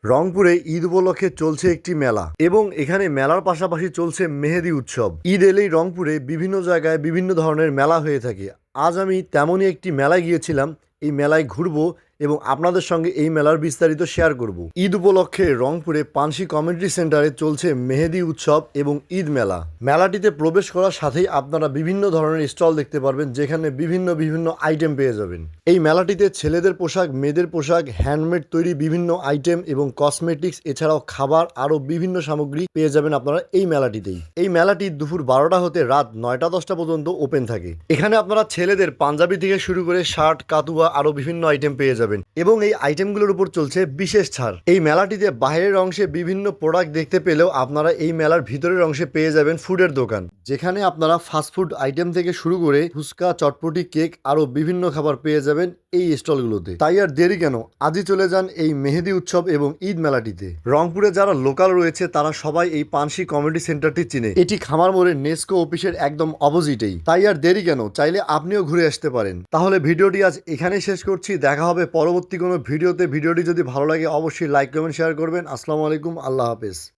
রংপুরে ঈদ উপলক্ষে চলছে একটি মেলা এবং এখানে মেলার পাশাপাশি চলছে মেহেদি উৎসব। ঈদ এলেই রংপুরে বিভিন্ন জায়গায় বিভিন্ন ধরনের মেলা হয়ে থাকে। আজ আমি তেমনই একটি মেলায় গিয়েছিলাম। এই মেলায় ঘুরবো এবং আপনাদের সঙ্গে এই মেলার বিস্তারিত শেয়ার করব। ঈদ উপলক্ষে রংপুরে পানশি কমিউনিটি সেন্টারে চলছে মেহেদি উৎসব এবং ঈদ মেলা। মেলাটিতে প্রবেশ করার সাথেই আপনারা বিভিন্ন ধরনের স্টল দেখতে পারবেন, যেখানে বিভিন্ন বিভিন্ন আইটেম পেয়ে যাবেন। এই মেলাটিতে ছেলেদের পোশাক, মেয়েদের পোশাক, হ্যান্ডমেড তৈরি বিভিন্ন আইটেম এবং কসমেটিক্স এছাড়াও খাবার আরও বিভিন্ন সামগ্রী পেয়ে যাবেন আপনারা এই মেলাটিতেই। এই মেলাটি দুপুর 12টা হতে রাত 9টা-10টা পর্যন্ত ওপেন থাকে। এখানে আপনারা ছেলেদের পাঞ্জাবি থেকে শুরু করে শার্ট, কাতুয়া আরও বিভিন্ন আইটেম পেয়ে যাবেন এবং এই আইটেমগুলোর উপর চলছে বিশেষ ছাড়। এই মেলাটিতে বাইরের অংশে বিভিন্ন প্রোডাক্ট দেখতে পেলেও আপনারা এই মেলার ভিতরের অংশে পেয়ে যাবেন ফুডের দোকান, যেখানে আপনারা ফাস্টফুড আইটেম থেকে শুরু করে ফুচকা, চটপটি, কেক আরও বিভিন্ন খাবার পেয়ে যাবেন এই স্টলগুলোতে। তাই আর দেরি কেন, আজই চলে যান এই মেহেদি উৎসব এবং ঈদ মেলাটিতে। রংপুরে যারা লোকাল রয়েছে তারা সবাই এই পানশি কমিউনিটি সেন্টারটি চিনে। এটি খামার মোড়ের নেস্কো অফিসের একদম অপোজিটেই। তাই আর দেরি কেন, চাইলে আপনিও ঘুরে আসতে পারেন। তাহলে ভিডিওটি আজ এখানেই শেষ করছি। দেখা হবে পরবর্তী কোনো ভিডিওতে। ভিডিওটি যদি ভালো লাগে অবশ্যই লাইক, কমেন্ট, শেয়ার করবেন। আসসালামু আলাইকুম, আল্লাহ হাফেজ।